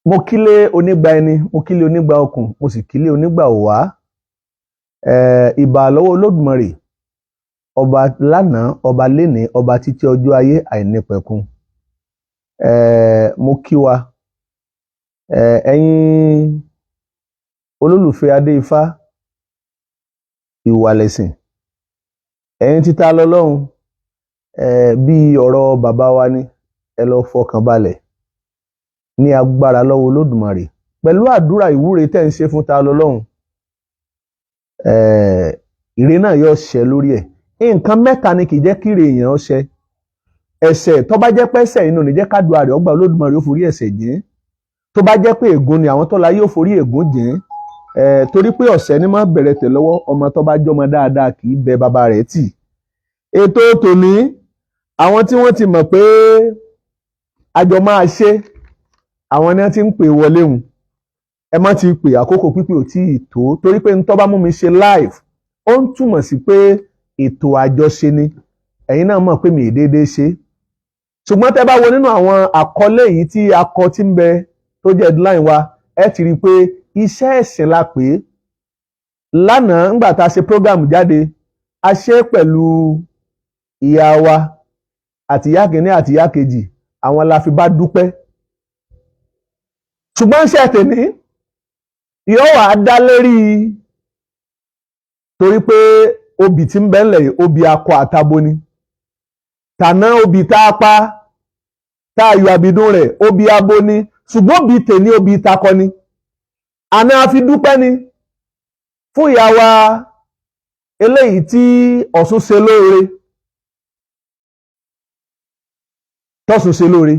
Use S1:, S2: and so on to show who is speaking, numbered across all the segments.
S1: mo kílé onígbà ẹni, mo kílé onígbà okùn, mo sì kílé onígbà òwá. Ìbà lọ́wọ́ Olódùmarè, ọba lánàá, ọba lénìí, ọba títí ọjọ́ ayé àìnípẹ̀kun. Mo kí wa, ẹ̀yin olólùfẹ́ Adé-Ifá, ìwàlẹ̀sìn, ẹ̀yin títa lọ́lọ́run, bí ọ̀rọ̀ bàbá wa ni, ẹ lọ fọkàn balẹ̀ ní agbára lọ́wọ́ Olódùmarè pẹ̀lú àdúrà ìwúre tẹ́ ń ṣe fún ta lọ́lọ́run. Ire náà yóò ṣẹ lórí ẹ̀. Nǹkan mẹ́ta ni kì í jẹ́ kí ire èèyàn ó ṣẹ. Ẹ̀ṣẹ̀ tó bá jẹ́ pé ẹ̀ṣẹ̀ inú ní jẹ́ kádùá rẹ̀ ọgbà Olódùmarè ó forí ẹ̀ṣẹ̀ jìn. Tó bá jẹ́ pé ègún ni àwọn tó la yóò forí ègún jìn. Torí pé ọ̀sẹ̀ ni máa bẹ̀rẹ̀ tẹ̀ lọ́wọ́, ọmọ tó bá jọmọ dáadáa kì í bẹ bàbá rẹ̀ tì. Ètò tòní, àwọn tí wọ́n ti mọ̀ pé àjọ máa ṣe, àwọn ni wọ́n ti ń pè wọlé hùn. Ẹ má ti pè, àkókò pípé ò tí ì tó, torí pé n tó bá mú mi ṣe live ó ń túmọ̀ sí pé ètò àjọṣe ni. Ẹ̀yin náà mọ̀ pé mi ì déédéé ṣe. Ṣùgbọ́n tẹ́ bá wo nínú àwọn àkọlé yìí tí akọ tí ń bẹ tó jẹ́ headline wa, ẹ ti rí i pé iṣẹ́ ẹ̀sìn la pè é. Lánàá ńgbà tá a ṣe program jáde, a ṣe pẹ̀lú ìyá wa àti ìyá kìíní àti ìyá kejì, àwọn la fi bá dúpẹ́. Ṣùgbọ́n ṣe tèmi yóò wá dá lérí, torí pé obì tí ń bẹ ńlẹ̀ yìí, obì akọ àtabo ni. Tàná obì tá a pa, tá a yọ àbídún rẹ̀, obì abo ni. Ṣùgbọ́n obì tèmi obì takọ ni. Àná a fi dúpẹ́ ni fún ìyá wa eléyìí tí Ọ̀ṣun ṣe lóore. Tọ́ṣun ṣe lóore.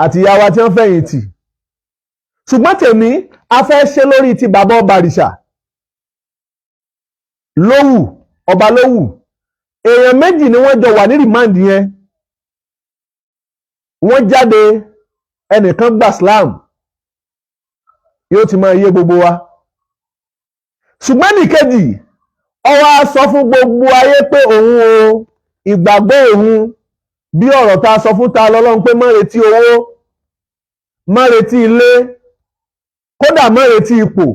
S1: Àti ìyá wa tí wọ́n fẹ̀yìntì. Ṣùgbọ́n tèmi a fẹ́ ṣe lórí ti bàbá ọbarìṣà Lówù, Ọbalówù. Èèyàn méjì ni wọ́n jọ wà ní rìmáǹdì yẹn. Wọ́n jáde, ẹnìkan gba Islam, yóò ti máa yé gbogbo wa. Ṣùgbọ́n nìkejì, ó wá sọ fún gbogbo ayé pé òun o, ìgbàgbọ́ òun bí ọ̀rọ̀ ta sọ fún ta lọ́lọ́run pé má retí owó, má retí ilé, kódà má retí ipò.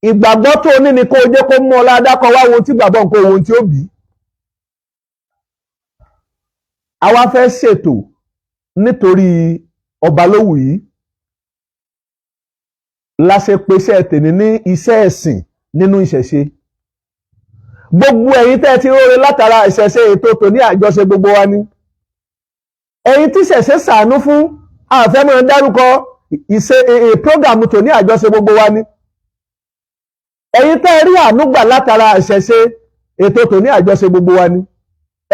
S1: Ìgbàgbọ́ tó ní ni kó jẹ́ kó mú ọ ládàkọ wá wo tí gbàgbọ́ nǹkan ohun tí ó bí. A wá fẹ́ ṣètò nítorí Ọbalówù yìí la ṣe pèsè tèmi ní iṣẹ́ ẹ̀sìn nínú ìṣẹ̀ṣe. Gbogbo ẹ̀yin tẹ́ ti róore látara ìṣẹ̀ṣe ètò tòní àjọṣe gbogbo wa ni. Ẹ̀yin tí ìṣẹ̀ṣe ṣàánú fún, àfẹ́ máa dárúkọ prógàmù tòní àjọṣe gbogbo wa ni. Ẹ̀yin tẹ́ rí àánú gbà látara ìṣẹ̀ṣe ètò tòní àjọṣe gbogbo wa ni.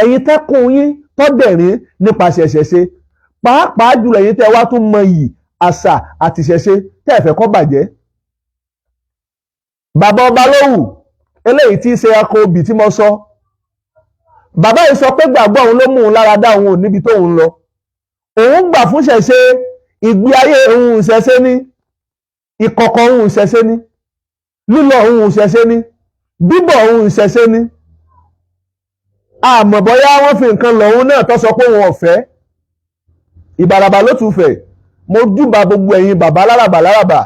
S1: Ẹ̀yin tẹ́ kún yín tọ́dẹ̀rín nípasẹ̀ ìṣẹ̀ṣe, pàápàá jùlọ ẹ̀yin tẹ́ wá tún mọ iyì àṣà àti ìṣẹ̀ṣe tẹ́ ẹ fẹ́ kó bàjẹ́. Bàbá Ọbalówù eléyìí tí í ṣe akọ obì tí mo sọ, bàbá yìí sọ pé gbàgbọ́ òun ló mú òun lára dá òun ò níbi tó òun lọ. Òun gbà fún ìṣẹ̀ṣe, ìgbé ayé òun ìṣẹ̀ṣe ní, ìkọ̀kọ̀ òun ìṣẹ̀ṣe ní, lílọ òun ìṣẹ̀ṣe ní, bíbọ̀ òun ìṣẹ̀ṣe ní. Àmọ́ bóyá wọ́n fi nǹkan lọ òun náà tó sọ pé òun ọ̀fẹ́. Ìbàràbà ló tún fẹ̀. Mo júbà gbogbo ẹ̀yin bàbá láràbà.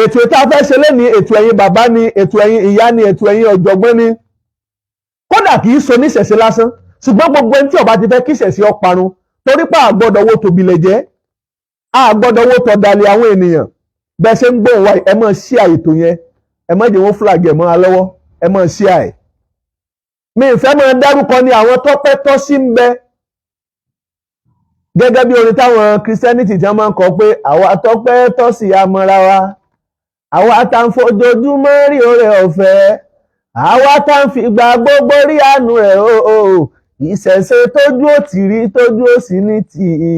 S1: Ètò tá a fẹ́ ṣe lénìí, ètò ẹ̀yin bàbá ni, ètò ẹ̀yin ìyá ni, ètò ẹ̀yin ọ̀jọ̀gbọ́n ni. Kódà kì í so ní ìṣẹ̀ṣe lásán, ṣùgbọ́n gbogbo ẹni tí ó bá ti fẹ́ kí ìṣẹ̀ṣe ó parun, torí pé a gbọ́dọ̀ wo tòbílẹ̀ jẹ́, a gbọ́dọ̀ wo tọ̀dàlẹ̀ àwọn ènìyàn. Bẹ́ẹ̀ ṣe ń gbóhùn wa, ẹ máa share ètò yẹn, ẹ má jẹ́ wọ́n flag ẹ̀ mọ́ wa lọ́wọ́, ẹ máa share ẹ̀. Mi ìfẹ́ máa dárúkọ ni àwọn tọ́pẹ́ tọ́ sí ń bẹ. Gẹ́gẹ́ bí orin táwọn Christianity tí wọ́n máa ń kọ pé àwa tọ́pẹ́ tọ́ sí amọ́ra wa, àwa tá ń fojoojúmọ́ rí oore ọ̀fẹ́, àwa tá ń fi ìgbà gbogbo rí àánú rẹ̀ o. Ìṣẹ̀ṣe tójú ò tì rí, tójú ò sì ní tì í,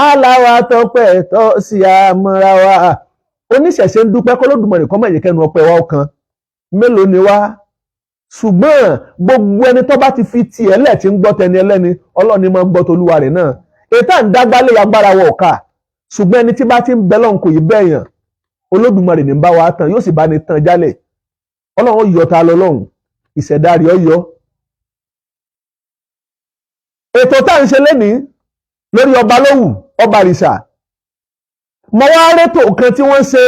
S1: àláwa tọ́pẹ́ tọ́ sí amọ́ra wa. Oníṣẹ̀ṣe ń dúpẹ́ k'Olódùmarè kó má jẹ́ kẹ́nu ọpẹ́ wa ọ̀kan. Mélòó ni wá? Ṣùgbọ́n gbogbo ẹni tó bá ti fi tiẹ̀ lẹ̀ tí ń gbọ́ tẹni ẹlẹ́ni, Ọlọ́run ni máa ń gbọ́ tolúwa rẹ̀ náà. Ètò à ń dágbálé agbára wọ ọ̀ka. Ṣùgbọ́n ẹni tí bá ti ń bẹ lọ́hùn kò yí bẹ́ẹ̀yàn. Olódùmarè ní bá wa tán, yóò sì bá ní tán jálẹ̀. Ọlọ́run yọ ta lọ lọ́hùn, ìṣẹ̀dá rẹ̀ ó yọ. Ètò tá à ń ṣe lénìí lórí Ọbalówù, Ọbarìṣà, mo wá rétò kan tí wọ́n ṣe,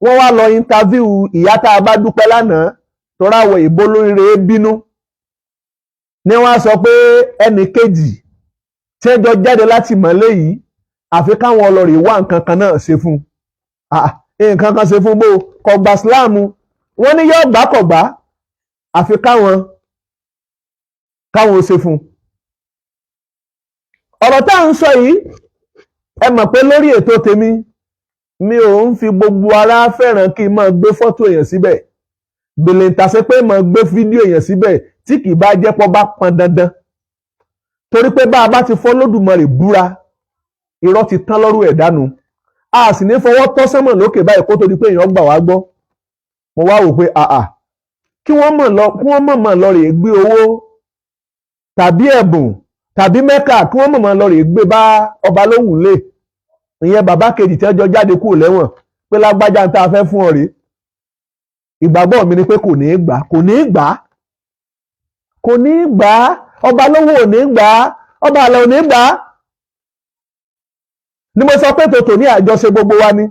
S1: wọ́n wá lọ interview ìyá tá a bá dúpẹ́ lánàá tó ráwọ̀ ìbò lóríire bínú ni wọ́n á sọ pé ẹnì kejì tí ẹ jọ jáde láti mọ̀lé yìí àfi káwọn ọlọ́rìí wá nǹkan kan náà ṣe fún nǹkan kan ṣe fún bó kọgbà síláàmù wọ́n ní yóò gbà kọ̀gbà àfi káwọn ṣe fún. ọ̀rọ̀ tá à ń sọ yìí ẹ mọ̀ pé lórí ètò tèmi mi ò ń fi gbogbo ara fẹ́ràn kí n máa gbé fọ́tò èèyàn síbẹ̀ gbèlè ń tàṣe pé máa gbé fídíò èèyàn síbẹ̀ tí kì í bá jẹ́ pọ́ bá pọn dandan torí pé bá a bá ti fọ́ lódùmarè búra irọ́ ti tán lọ́rùn ẹ̀ dànù a sì ní fọwọ́ tọ́ sánmọ̀ lókè báyìí kó tó di pé èèyàn gbà wá gbọ́ mo wá wò pé kí wọ́n mọ̀ lọ rè gbé owó tàbí ẹ̀bùn tàbí mẹ́kà kí wọ́n mọ̀ lọ rè gbé bá Ọbalówù lé ìyẹn bàbá kejì tí ọjọ́ jáde kúrò lẹ́wọ̀n pé lágbájá ń tá a fẹ́ fún ọ rèé ìgbàgbọ́ mi ni pé kò ní í gbà Ọbalówù ò ní í gbà Ọbalówù ò ní í gbà ni mo sọ pé tòótọ́ ní àjọṣe gbogbo wa ni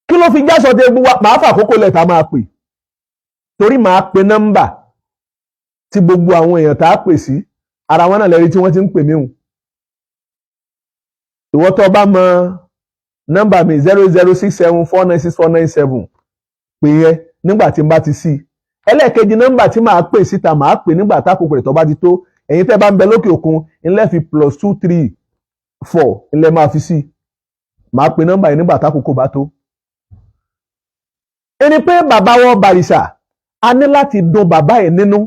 S1: kí ló fi jáṣọ de gbogbo wa màá fàkókò lẹ́ta máa pè torí màá pe nọ́mbà tí gbogbo àwọn èèyàn tá a pè sí ara wọn náà lẹ́rí tí wọ́n ti ń pè mí hùn ìwọ tó bá mọ nọ́mbà mi 00674964497 pè yẹn nígbà tí n bá ti sí ẹlẹ́ẹ̀kejì nọ́mbà tí màá pè síta màá pè nígbà tákòkò rẹ̀ tó bá ti tó ẹ̀yin tẹ́ bá ń bẹ lókè òkun ńlẹ́ fi +234 ńlẹ́ máa fi sí màá pè nọ́mbà yẹn nígbà tákòkò bá tó. ẹni pé bàbá wọn Bàrìṣà a ní láti dùn bàbá yẹn nínú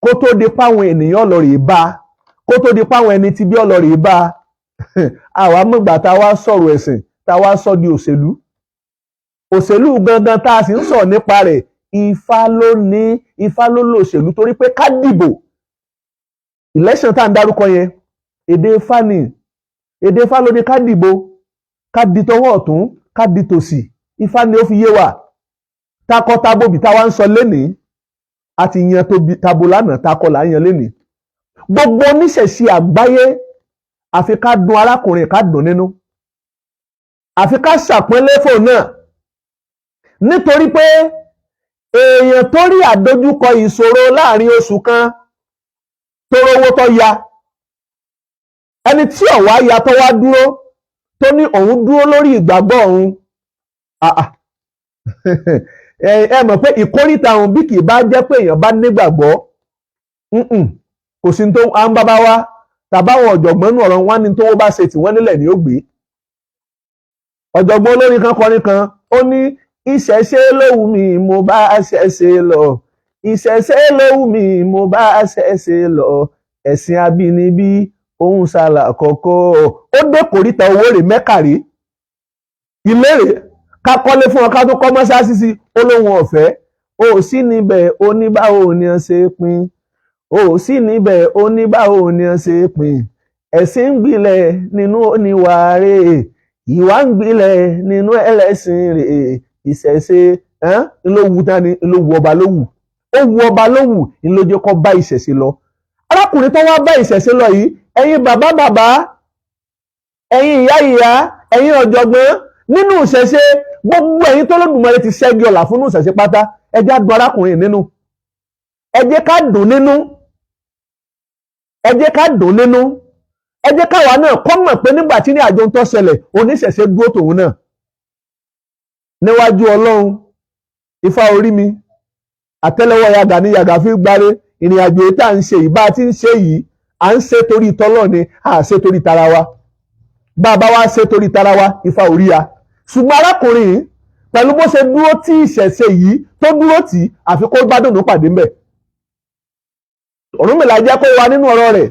S1: kó tó di páwọn ènìyàn ọlọ́rìí bá kó tó di páwọn ẹni tí bí ọlọ́rìí bá àwa mọ̀gbà tá a wá sọ̀rọ̀ ẹ̀sìn tá a wá sọ di òṣèlú gangan tá a sì ń sọ̀rọ̀ nípa rẹ̀ Ifá ló lòṣèlú torí pé ká dìbò election tá à ń dárúkọ yẹn èdè Ifá ló ní ká dìbò ká di tọwọ́ ọ̀tún ká di tòsì Ifá ni ó fi yé wa takọtabo bí táwa ń sọ lénìí àti yan tabo lánàá takọ là ń yan lénìí gbogbo oníṣẹ̀ṣe àgbáyé àfi ká dùn arákùnrin ká dùn nínú àfi ká ṣàpọ́nlé fóun náà nítorí pé èèyàn tó rí àdójúkọ ìṣòro láàrin oṣù kan tó rówó tó ya ẹni tí ọ̀wá ya tó wá dúró tó ní òun dúró lórí ìgbàgbọ́ òun ẹ mọ̀ pé ìkórìtà òun bí kì í bá jẹ́ pé èèyàn bá nígbàgbọ́ kò sí tó à ń bábá wá tàbáwọn ọ̀jọ̀gbọ́n nù ọ̀rọ̀ wọn ní tó bá ṣe tí wọ́n nílẹ̀ ní ó gbé ọ̀jọ̀gbọ́n olórin kan kọrin kan ó ní ìṣẹ̀ṣe ló wù mí mo bá ṣẹ̀ṣe lọ ìṣẹ̀ṣe ló wù mí mo bá ṣẹ̀ṣe lọ ẹ̀sìn abínibí òun ṣàlà kọ̀ọ̀kọ́ ó dé kòríta owó rè mẹ́kàrí ilé rè ká kọ́lé fún ọ ká tó kọ́ mọ́ṣáláṣí sí olóhùn ọ̀fẹ́ ó sì níbẹ̀ oníbàwò ni ọ ṣe pín ó sì níbẹ̀ oníbàwò ni ọ ṣe pín ẹ̀sìn ń gbilẹ̀ nínú oníwà rè ìwà ń gbilẹ̀ nínú ẹlẹ́sìn rè ìṣẹ̀ṣe ló wu tani ló wu Ọbalówù ó wu Ọbalówù ló jẹ́ kó bá ìṣẹ̀ṣe lọ arákùnrin tó wá bá ìṣẹ̀ṣe lọ yìí ẹ̀yin bàbá ẹ̀yin ìyá ẹ̀yin ọ̀jọ̀gbọ́n nínú ìṣẹ̀ṣe gbogbo ẹ̀yin tó lódùmarè ti ṣẹ́gi ọ̀là fún ìṣẹ̀ṣe pátá ẹ jẹ́ á dùn arákùnrin nínú ẹ jẹ́ ká dùn nínú ẹ jẹ́ ká dùn nínú ẹ jẹ́ káwa náà kọ́ mọ̀ pé nígbà tí ní àjọ ń tó ṣẹlẹ̀ oníṣẹ̀ṣe dúró tòun náà níwájú Ọlọ́run Ifá orí mi àtẹ́lẹwọ́ yàgà ní yàgà fi gbáre ìrìn àjò tá à ń ṣe yìí bá a ti ń ṣe yìí à ń ṣe torí tọ́lọ́ ni à ṣe torí tara wa bá a bá wá ṣe torí tara wa Ifá orí ya ṣùgbọ́n arákùnrin yìí pẹ̀lú bó ṣe dúró tí ìṣẹ̀ṣe yìí tó dúró tì àfi kó gbádùn ló pàdé ńbẹ̀ Ọ̀rúnmìlà jẹ́ kó wà nínú ọ̀rọ̀ rẹ̀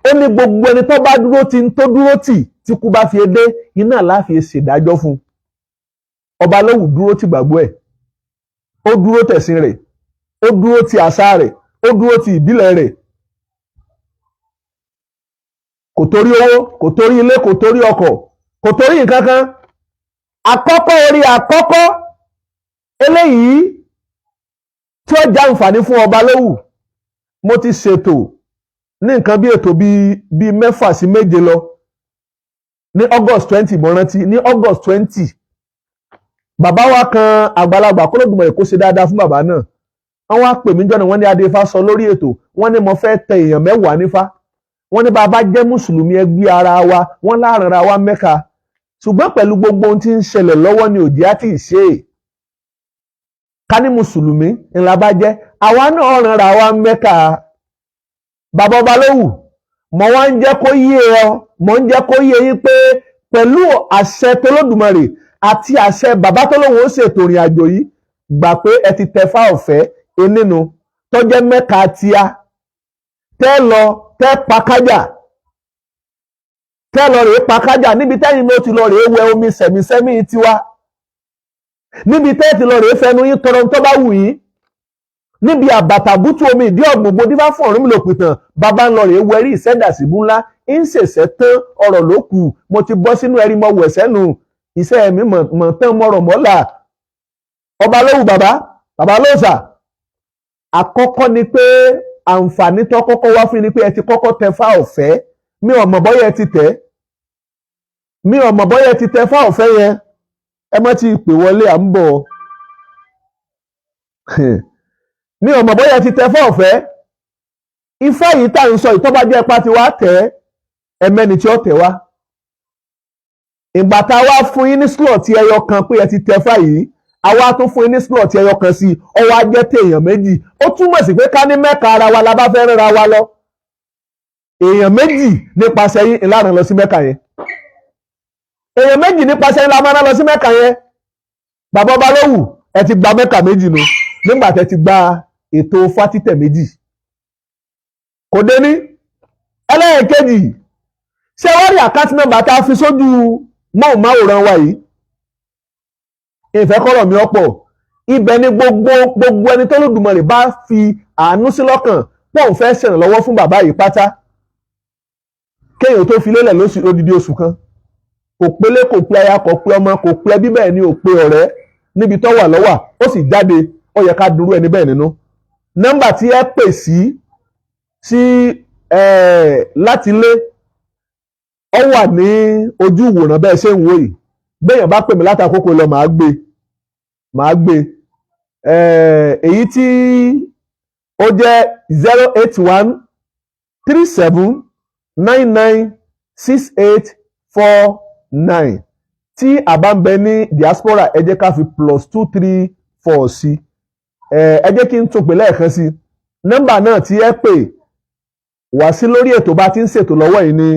S1: ó ní gbogbo ẹni tó bá dúró tí ń tó dúró tì tí kú bá fi dé iná láfi ṣèdájọ́ fún Ọbalówù dúró tì gbàgbọ́ ẹ̀ ó dúró tẹ̀sìn rẹ̀ ó dúró tì àṣà rẹ̀ ó dúró tì ìbílẹ̀ rẹ̀ kò torí owó kò torí ilé kò torí ọkọ̀ kò torí nǹkan kan àkọ́kọ́ orí àkọ́kọ́ eléyìí tí ó jàǹfààní fún Ọbalówù mo ti ṣètò ní nǹkan bí ètò bíi 6 sí 7 lọ ní August 20 mo rántí ní August 20 bàbá wa kan àgbàlagbà k'Olódùmarè kó ṣe dáadáa fún bàbá náà wọ́n wá pè mí jọ́nà wọ́n ní Adéfá sọ lórí ètò wọ́n ní mo fẹ́ tẹ èèyàn 10 nífá wọ́n ní bàbá jẹ́ mùsùlùmí ẹgbẹ́ ara wa wọ́n láàrin ara wa Mẹ́kà ṣùgbọ́n pẹ̀lú gbogbo ohun tí ń ṣẹlẹ̀ lọ́wọ́ ni òjì á tì í ṣe é ká ní mùsùlùmí ńlá bá jẹ́ àwa náà ràn ara wa Mẹ́kà bàbá Ọbalówù mo wá ń jẹ́ kó yé ọ mo ń jẹ́ kó yé yín pé pẹ̀lú àṣẹ t'Olódùmarè àti àṣẹ bàbá tó lóun ó ṣètò ìrìn àjò yìí gbà pé ẹ ti tẹfá ọ̀fẹ́ nínú tó jẹ́ Mẹ́kà tíá tẹ́ lọ tẹ́ pakájà tẹ́ lọ rèé pakájà níbi tẹ́yìn ló ti lọ rèé wẹ omi sẹ̀mísẹ́mí tiwa níbi tẹ́ ti lọ rèé fẹnu yín tọrọ tó bá wù yín níbi àbàtàbútú omi ìdí ọ̀gbùngbò dífá fún ọ̀rún mi lò pìtàn bàbá ń lọ rèé wẹrí ìṣẹ́dàsíbú ńlá ń ṣèṣẹ́ tán ọ̀rọ̀ ló kù mo ti bọ́ sínú ẹ̀rí mọ wẹ̀ sẹ́nu iṣẹ́ mi mọ̀ tán mọ̀rọ̀ mọ́là Ọbalówù bàbá lóòsà àkọ́kọ́ ni pé àǹfààní tó kọ́kọ́ wá fún ni pé ẹ ti kọ́kọ́ tẹfá ọ̀fẹ́ mi ò mọ̀ bọ́yá ẹ ti tẹfá ọ̀fẹ́ yẹn ẹ má ti pè wọlé à ń bọ̀ mi ò mọ̀ bọ́yá ẹ ti tẹfá ọ̀fẹ́ ifá yìí tá à ń sọ ìtọ́ba jẹ́ ipa ti wá tẹ̀ ẹ̀mẹ́ni tí ó tẹ̀ wá ìgbà tá a wá fún yín ní slot ẹyọ kan pé ẹ ti tẹfá yìí àwa tún fún yín ní slot ẹyọ kan sí ọwọ́ ajẹ́ téèyàn méjì ó túmọ̀ sí pé ká ní Mẹ́kà ara wa la bá fẹ́ rẹ́ra wa lọ èèyàn méjì nípasẹ̀ yín ìlànà lọ sí Mẹ́kà yẹn èèyàn méjì nípasẹ̀ yín la máa lọ sí Mẹ́kà yẹn bàbá Ọbalówù ẹ ti gba Mẹ́kà méjì nu nígbà tẹ́ ti gba ètò fátítẹ̀ méjì kò dé ní ẹlẹ́ẹ̀kejì ṣé wọ́n rí Acct Number tá a fi sójú móhùnmáwòrán wa yìí ìfẹ́ kọ́rọ̀ mi ọ̀pọ̀ ibẹ̀ ni gbogbo ẹni tó Olódùmarè bá fi àánú sí lọ́kàn pọ̀ ń fẹ́ ṣèrànlọ́wọ́ fún bàbá yìí pátá kéèyàn tó fi lélẹ̀ lódidi oṣù kan kò pélé kò pé aya kò pé ọmọ kò pé ẹbí bẹ́ẹ̀ ni ò pé ọ̀rẹ́ níbi tó wà lọ́wà ó sì jáde ó yẹ ká dúró ẹni bẹ́ẹ̀ nínú nọ́mbà tí ẹ pè sí láti lé ọ wà ní ojú ìwòran bẹ́ẹ̀ ṣe ń wò yìí béèyàn bá pè mí látàkókò lọ màá gbé èyí tí ó jẹ́ 08137996849 tí a bá ń bẹ ní diaspora ẹ jẹ́ ká fi +234 sí ẹ jẹ́ kí n tún pè lẹ́ẹ̀kan sí nọ́mbà náà tí ẹ pè wá sí lórí ètò bá ti ń ṣètò lọ́wọ́ yìí ní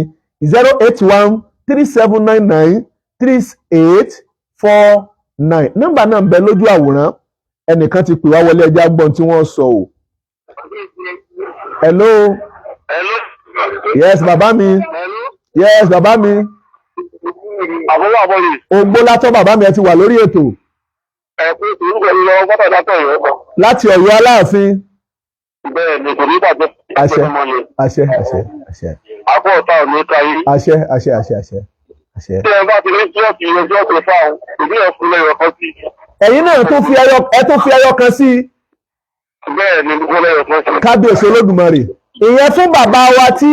S1: 08137993849 nọ́mbà náà ń bẹ lójú àwòrán ẹnìkan ti pè wá wọlé ẹjẹ́ agbọ́n tí wọ́n sọ o. Hello. Yes bàbá mi. Yes bàbá mi. Ògbó látọ̀ bàbá mi ẹ ti wà lórí ètò. Láti Ọ̀yọ́ Aláàfin.
S2: Bẹ́ẹ̀ni kò ní bàjẹ́.
S1: Àṣẹ.
S2: Akọ ọ̀tá ò ní ká yín.
S1: Àṣẹ.
S2: Tí ẹ bá ti rí ṣọ́ọ̀kì ẹjọ́ tó fáwọn, ìbí ẹ̀fún lẹ́yọ̀ kan sí.
S1: Ẹ̀yin náà tún fi ẹyọ kan sí.
S2: Bẹ́ẹ̀ni gbogbo lẹ́yọ̀ kan sí.
S1: Kábíyèsí Olódùmarè. Ìyẹn fún bàbá wa tí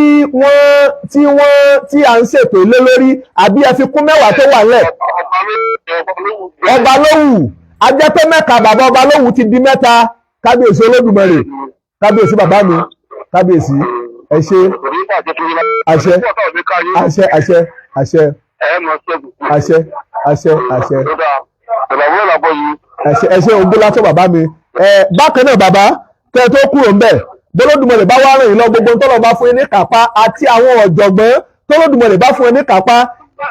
S1: à ń ṣètò ilé lórí àbí ẹ fi kún 10 tó wà lẹ̀. Ọbalówù a jẹ́ pé Mẹ́kà bàbá Ọbalówù ti di 3 kábíyèsí Olódùmarè kábíyèsí bàbá mi kábíyèsí ẹ ṣé àṣẹ ogún látọ̀ bàbá mi bákan náà bàbá tẹ́ tó kúrò ń bẹ̀ bọ́lódùmarè bá wá rìn yín lọ gbogbo tọ́lọ̀ bá fún yín ní kápá àti àwọn ọ̀jọ̀gbọ́n tọ́lódùmarè bá fún yín ní kápá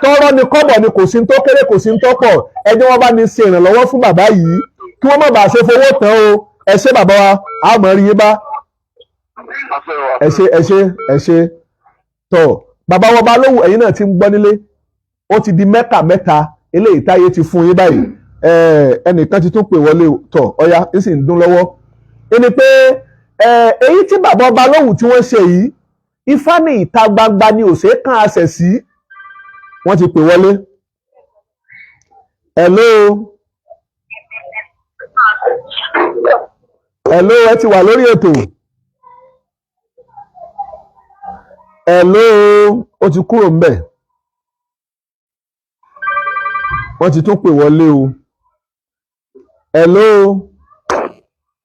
S1: tọ́rọ́ ni kọ́bọ̀ ni kò sí ń tó kéré kò sí ń tó pọ̀ ẹni wọ́n bá ní ṣe ìrànlọ́wọ́ fún bàbá yìí kí wọ́n má bàa ṣe fowó tán o ẹ ṣé bàbá wa a mọ̀ rí yín bá ẹ ṣé tọ́ bàbá wa Ọbalówù ẹ̀yin náà ti ń gbọ́ nílé ó ti di Mẹ́kà 3 eléyìí táyé ti fún yín báyìí ẹnìkan ti tún pè wọlé tọ̀ ọ̀ya ń sì ń dún lọ́wọ́ ẹni pé èyí tí bàbá Ọbalówù tí wọ́n ṣe yìí ifá ní ìta gbangba ni òṣè kan àṣẹ sí wọ́n ti pè wọlé. Hello ẹ ti wà lórí ètò. Hello ó ti kúrò ń bẹ̀. wọ́n ti tún pè wọlé o. Hello.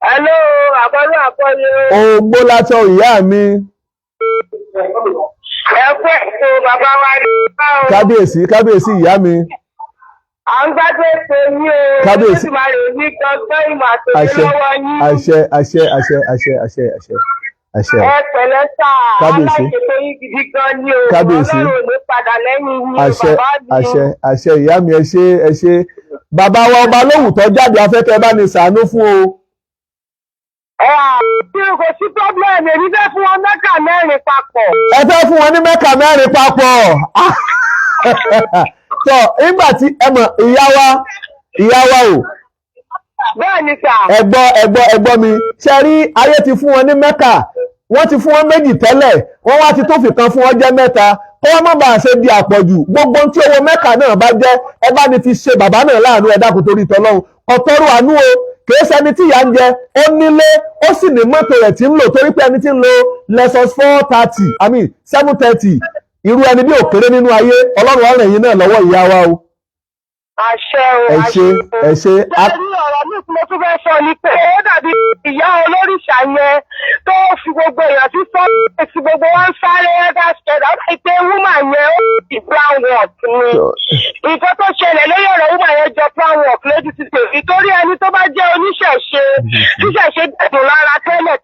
S2: Hello, àbọ̀lú àbọ̀yé.
S1: Ogbó látọ̀ ìyá mi.
S2: Ẹ kú ètò bàbá wa ní báwo.
S1: Kábíyèsí ìyá mi.
S2: À ń gbádùn ètò yín o.
S1: Kábíyèsí.
S2: Ó sì máa lè ní gbọ́ngbọ́n ìmọ̀ àtòyé lọ́wọ́ yín.
S1: Àṣẹ.
S2: Ẹ pẹ̀lẹ́ sà.
S1: Kábíyèsí.
S2: Aláìṣètò yín gidi gan ni o.
S1: Kábíyèsí.
S2: Ọlọ́run ò ní padà lẹ́yìn yín o bàbá mi.
S1: Àṣẹ ìyá mi ẹ ṣé. Bàbá wa Ọbalówù tó jáde afẹ́kẹ́ bá ní ṣàánú fún o.
S2: Tí o kò sí pọ́blẹ́mù, èmi fẹ́ fún wọn mẹ́kà mẹ́rin papọ̀.
S1: Ẹ fẹ́ fún wọn ní mẹ́kà mẹ́rin papọ̀. Tọ́ nígbà tí ẹ mọ̀ ìyá wa o.
S2: Bẹ́ẹ̀ ni sà.
S1: Ẹgbọ́ mi ṣe rí ayé ti fún wọn ní mẹ́kà wọ́n ti fún wọn méjì tẹ́lẹ̀ wọ́n wá ti tó fìkan fún wọn jẹ́ mẹ́ta kó wọ́n má bàa ṣe di àpọ̀jù gbogbo tí owó mẹ́kà náà bá jẹ́ ẹ bá ní fi ṣe bàbá náà láàánú ẹ dákun torí tọlọ́run ọ̀tọ́rù àánú o kìí ṣẹni tí ìyá ń jẹ ó nílé ó sì ní mọ́tò rẹ̀ tí ń lò torí pé ẹni tí ń lo lexus 730 irú ẹni bí òkèrè nínú ayé ọlọ́run ọ̀rẹ́ yìí náà lọ́wọ́ ìyá wa o.
S2: Àṣẹ o.
S1: Ẹ ṣé.
S2: Bẹ́ẹ̀ni ọ̀rọ̀ mi tí mo tún fẹ́ sọ ni pé ó dàbí ìyá olórìṣà yẹn tó fi gbogbo èèyàn sí sọ́ọ̀tì tí gbogbo wọn sáré ẹ̀dá ṣẹ̀dá ó pé wúmà yẹn ó di brown work ni. Nǹkan tó ṣẹlẹ̀ lórí ọ̀rọ̀ wúmà yẹn jọ brown work lójú ti tèmi torí ẹni tó bá jẹ́ oníṣẹ̀ṣe tíṣẹ̀ṣe dẹ̀dùn lára tẹ́lẹ̀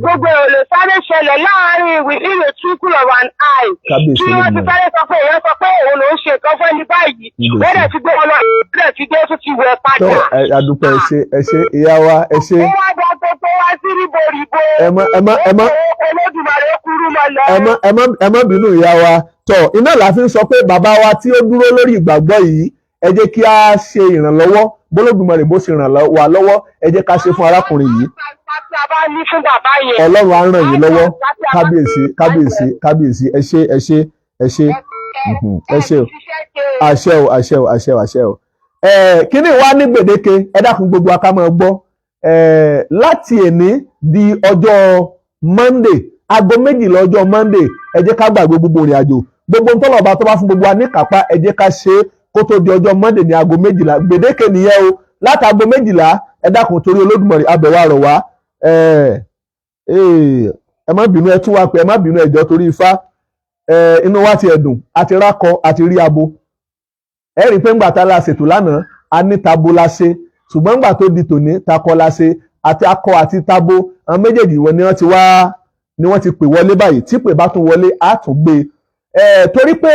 S2: gbogbo èrò lè sáré ṣẹlẹ̀ láàárín within a twinkle of an eye. Kí wọ́n ti sáré sọ pé èèyàn sọ pé òun ló ń ṣe nǹkan fún ẹni báyìí wọ́n dẹ̀ ti gbé wọn lọ ìpínlẹ̀ tí dé tó ti wẹ̀ padà.
S1: Adúpẹ́ ẹ ṣé ìyá wa ẹ ṣé.
S2: Ó wá gba gbogbo wa sí ríboríbo. Olódùmarè kúrú mọ́lẹ̀.
S1: Ẹ má bínú ìyá wa tọ̀ iná la fi ń sọ pé bàbá wa tí ó dúró lórí ìgbàgbọ́ yìí ẹ jẹ́ kí a ṣe ìrànlọ́wọ́ bólódùmarè bó ṣe ràn wá lọ́wọ́ ẹ jẹ́ ká ṣe fún arákùnrin yìí. Ọlọ́run á ràn yín lọ́wọ́ kábíyèsí ẹ ṣé. Àṣẹ o. Kíní wa ní gbèdéke ẹ dákun gbogbo aká máa gbọ́ láti èní di ọjọ́ Monday aago 12 ọjọ́ Monday ẹ jẹ́ ká gbàgbé gbogbo ìrìn àjò gbogbo ntọ́lọ̀ ọba tó bá fún gbogbo wa ní kápá ẹ jẹ́ ká ṣe kó tó di ọjọ́ Monday ní aago 12 gbèdéke nìyẹn o láti aago 12 ẹ dákun torí Olódùmarè abẹ̀wò àrọ̀ wá ẹ má bínú ẹ tún wá pé ẹ má bínú ẹjọ́ torí ifá inú wa ti ẹ̀dùn àti rákọ àti rí abo ẹ rí i pé ńgbà tá la ṣètò lánàá a ní tabo la ṣe ṣùgbọ́n ńgbà tó di tòní takọ la ṣe àti akọ àti tabo àwọn méjèèjì wọn ni wọ́n ti pè wọlé báyìí tí pè bá tún wọlé á tún gbé torí pé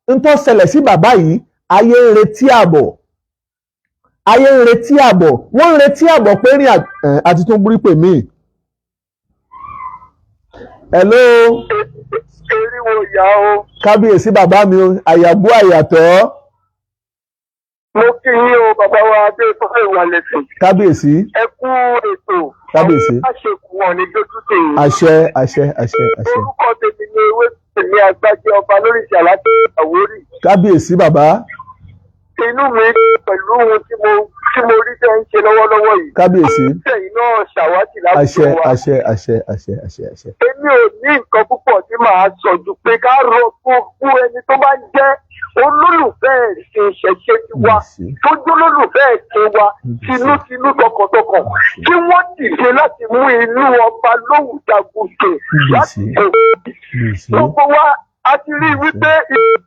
S1: n tó ṣẹlẹ̀ sí bàbá yìí ayé ń retí àbọ̀ wọ́n ń retí àbọ̀ pé rìn àti tún burú pè mí. Hello.
S2: Eriwo ìyá o.
S1: Kábíyèsí bàbá mi o àyàbú àyàtọ̀.
S2: Mo kí yín o bàbá wa dé fún ìwà lẹ́sìn.
S1: Kábíyèsí.
S2: Ẹ kú ètò.
S1: Kábíyèsí.
S2: Má ṣe kú wọn ní dójútè.
S1: Àṣẹ.
S2: Orúkọ tèmi ni ewé tèmi Àgbájé ọba lórí ìṣẹ̀ láti Àwórì.
S1: Kábíyèsí bàbá.
S2: Inú mi pẹ̀lú ohun tí mo rí tẹ́ ń ṣe lọ́wọ́lọ́wọ́ yìí.
S1: Kábíyèsí.
S2: Sẹ́yìn náà ṣàwátì láwùjọ wa.
S1: Àṣẹ.
S2: Èmi ò ní nǹkan púpọ̀ tí màá sọ ju pé ká rọ gbogbo ẹni tó bá jẹ́ olólùfẹ́ ẹ̀sìn ìṣẹ̀ṣe tiwa tó jẹ́ olólùfẹ́ ẹ̀sìn wa tinútinú tọkàntọkàn kí wọ́n dìde láti mú inú Ọbalówù Dàgùdè láti gbogbo wa a ti rí i wípé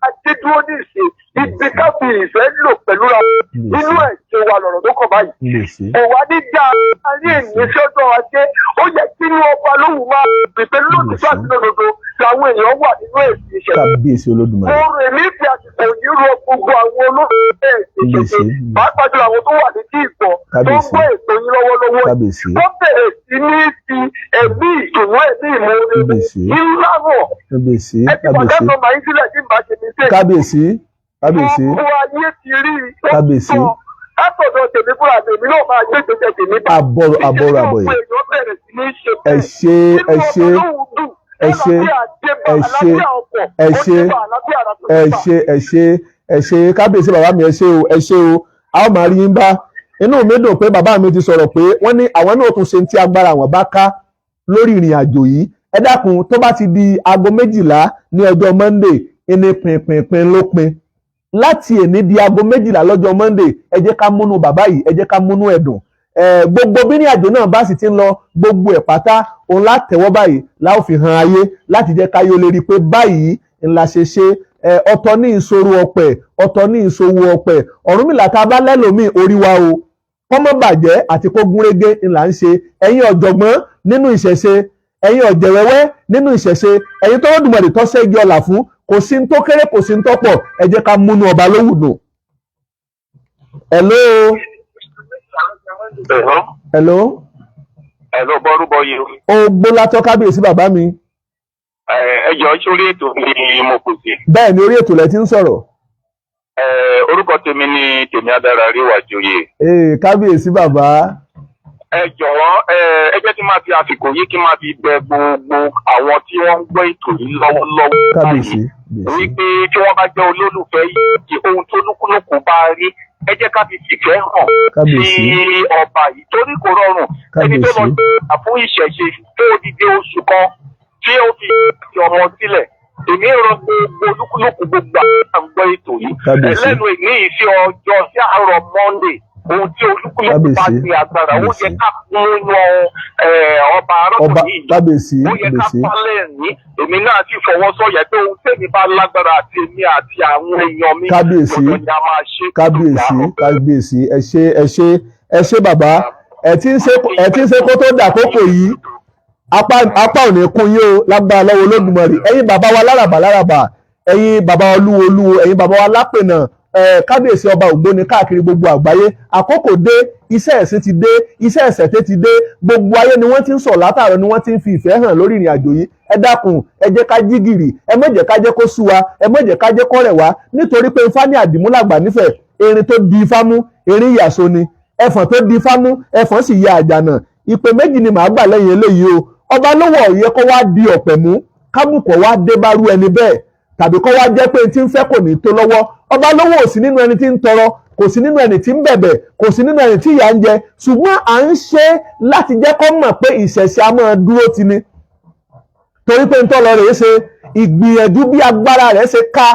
S2: adédúró ní ìsìn ibi ká fi ìfẹ́ lò pẹ̀lú ra inú ẹ̀sìn wa lọ̀rọ̀ tó kàn báyìí. Kò wá ní dá ayé èyí sọ́dọ̀ ajé ó yẹ kí inú Ọbalówù máa pèpè lóòótọ́ àti lódodo làwọn èèyàn wà nínú ẹ̀sìn ìṣẹ̀lẹ̀.
S1: Kábíyèsí Olódùmarè.
S2: Mo rè ní ìfẹ́ àsìkò yìí rọ gbogbo àwọn olóògbé ẹ̀sìn ìṣẹ̀lẹ̀ pàápàá jùlọ àwọn tó wà ní tí ìgbọ̀ tó ń gbọ́ ètò yín lọ́wọ́lọ́wọ́ wọ́n bẹ̀rẹ̀ sí ní fi ẹ̀mí ìdùnnú ẹ̀mí ìmoore ńlá rọ̀ ẹ ti pàdé nọ́mbà yín sílẹ̀ tí ìbá ṣe ní sèé.
S1: Kábíyèsí.
S2: Gbogbo ayé ti rí i tó sọ látọ̀dọ̀ tèmi fúnra tèmi náà máa gbé ìgbésẹ̀ tèmi bá.
S1: Àbọ̀ yìí. Ẹ ṣé kábíyèsí bàbá mi ẹ ṣé o a ó máa rí yín bá inú mi dùn pé bàbá mi ti sọ̀rọ̀ pé wọ́n ní àwọn náà tún ṣe tí agbára àwọn bá ká lórí ìrìn àjò yìí ẹ dákun tó bá ti di aago 12 ní ọjọ́ Monday ẹni pinpin ló pin láti èní di aago 12 lọ́jọ́ Monday ẹ jẹ́ ká múnú bàbá yìí ẹ jẹ́ ká múnú ẹ̀dùn gbogbo bí ní àjò náà bá sì ti ń lọ gbogbo ẹ̀ pátá òun látẹ̀wọ́ báyìí láò fi hàn ayé láti jẹ́ káyé ó lè rí i pé báyìí ńlá ṣe ṣe ọ̀tọ̀ ní ìṣòro ọ̀pẹ̀ ọ̀tọ̀ ní ìṣòwò ọ̀pẹ̀ Ọ̀rúnmìlà tá a bá lẹ́lòmíì orí wa o kọ́mọ́ bàjẹ́ àti kó gúnrégé ńlá ń ṣe ẹ̀yin ọ̀jọ̀gbọ́n nínú ìṣẹ̀ṣe ẹ̀yin ọ̀jẹ̀wẹ́wẹ́ nínú ìṣẹ̀ṣe ẹ̀yin tó Olódùmarè tó ṣẹ́gi ọlà fún kò sí ní tó kéré kò sí ní tó pọ̀ ẹ jẹ́ ká múnú Ọbalówù dùn. Hello.
S2: Bọ́rúbọ yìí.
S1: Ó gbólátọ́ kábíyèsí bàbá mi.
S2: Ẹ jọ̀ọ́ sórí ètò ni mo kù sí.
S1: Bẹ́ẹ̀ ni orí ètò lẹ ti ń sọ̀rọ̀.
S2: Orúkọ tèmi ni Tèmi Adára Ríwà Joyè.
S1: Kábíyèsí bàbá.
S2: Ẹ jọ̀wọ́ ẹ jẹ́ kí n máa fi àsìkò yìí kí n máa fi bẹ gbogbo àwọn tí wọ́n ń gbọ́ ètò yìí lọ́wọ́lọ́wọ́.
S1: Kábíyèsí.
S2: Wípé tí wọ́n bá jẹ́ olólùfẹ́ yìí ohun tó lúkúlùkù bá rí ẹ jẹ́ ká fi fìfẹ́ hàn sí ọba yìí torí kò rọrùn ẹni tó lọ fún ìṣẹ̀ṣe tó odidi oṣù kan tí ó fi ti ọmọ sílẹ̀ èmi rọ gbogbo olúkúlùkù gbogbo àwọn gbọ́ ètò yìí ẹlẹ́nu èmi yìí sí ọjọ́ sí àárọ̀ Monday ohun tí olúkúlùkù bá ti agbára ó yẹ ká fún ọba arákùnrin yìí ó yẹ ká pálẹ̀ ní èmi náà ti fọwọ́ sọ̀yà pé ohun tèmi bá lágbára àti èmi àti àwọn èèyàn mi gbọ́dọ̀ ni a máa ṣe.
S1: Kábíyèsí ẹ ṣé bàbá ẹ ti ń ṣe kó tó dà kókò yìí apá ò ní kún yín o lágbára lọ́wọ́ Olódùmarè ẹ̀yin bàbá wa láràbà ẹ̀yin bàbá olúwo ẹ̀yin bàbá wa lápènà kábíyèsí ọba ògbóni káàkiri gbogbo àgbáyé àkókò dé iṣẹ́ ẹ̀sìn ti dé iṣẹ́ ẹ̀sẹ̀tẹ̀ ti dé gbogbo ayé ni wọ́n ti ń sọ̀ látàrọ ni wọ́n ti ń fi ìfẹ́ hàn lórí ìrìn àjò yìí ẹ dákun ẹ jẹ́ ká jí gìrì ẹ má jẹ́ ká jẹ́ kó sú wa ẹ má jẹ́ ká jẹ́ kó rẹ̀ wá nítorí pé ifá ní àdìmúlàgbà nífẹ̀ẹ́ erin tó di ifá mú erin ìyàsó ni ẹfọ̀n tó di ifá mú ẹfọ̀n sì ya àjànà ìpè méjì ni màá gbà lẹ́yìn eléyìí o Ọbalówù ó yẹ kó wá di ọ̀pẹ̀ mú kábùkọ̀ wá dé bá rú ẹni bẹ́ẹ̀ tàbí kó wá jẹ́ pé tí ń fẹ́ kò ní tó lọ́wọ́ Ọbalówù ò sí nínú ẹni tí ń tọrọ kò sí nínú ẹni tí ń bẹ̀bẹ̀ kò sí nínú ẹni tí ìyà ń jẹ ṣùgbọ́n à ń ṣe láti jẹ́ kó mọ̀ pé ìṣẹ̀ṣe a máa dúró ti ni torí pé ń tọ́lọ rẹ̀ ṣe ìgbìyànjú bí agbára rẹ̀ ṣe ká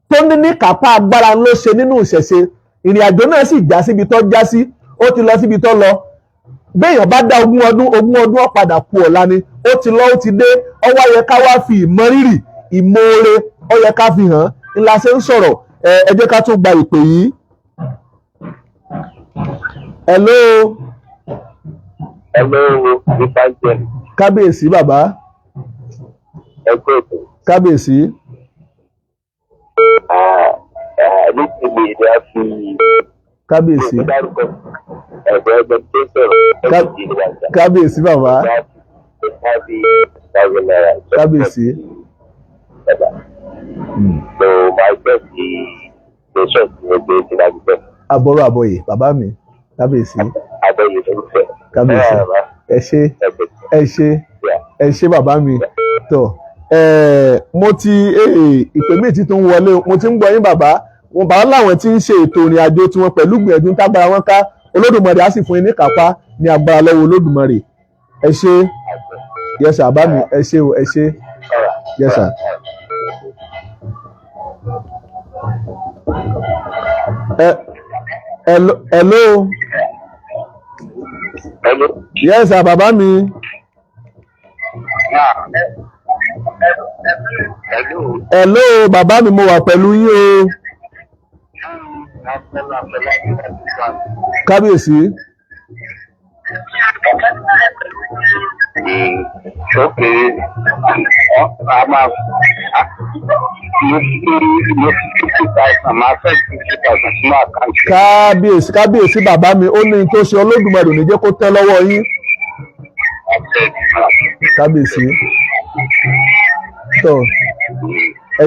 S1: tó ní kápá agbára ló ṣe nínú ìṣẹ̀ṣe ìrìn àjò náà sì já síbi tó já sí ó ti lọ síbi tó lọ béèyàn bá dá ogún ọdún ó padà kú ọ̀la ni ó ti lọ ó ti dé ó wá yẹ ká wá fi ìmọrírì ìmoore ó yẹ ká fi hàn ńlá ṣe ń sọ̀rọ̀ ẹ jẹ́ ká tún gba ìpè yìí. Hello. Kábíyèsí bàbá. Kábíyèsí. Kábíyèsí. Kábíyèsí bàbá. Kábíyèsí. Àbọ̀rọ̀ àbọ̀yè bàbá mi kábíyèsí. Kábíyèsí ẹ ṣé bàbá mi tó mo ti ìpè méjì tó ń wọlé mo ti ń gbọ́ yín bàbá wọn bàbá láwọn tí ń ṣe ètò ìrìn àjò tiwọn pẹ̀lú gbìyànjú ń tágbára wọn ká Olódùmarè á sì fún yín ní kápá ní agbára lọ́wọ́ Olódùmarè ẹ ṣé yes sir bàbá mi ẹ ṣé o ẹ ṣé yes sir. Hello. Yes sir bàbá mi. Hello bàbá mi mo wà pẹ̀lú yín o. Kábíyèsí. Kábíyèsí bàbá mi ó ní tó ṣe Olódùmarè ò ní jẹ́ kó tẹ́ lọ́wọ́ yín. Kábíyèsí tó ẹ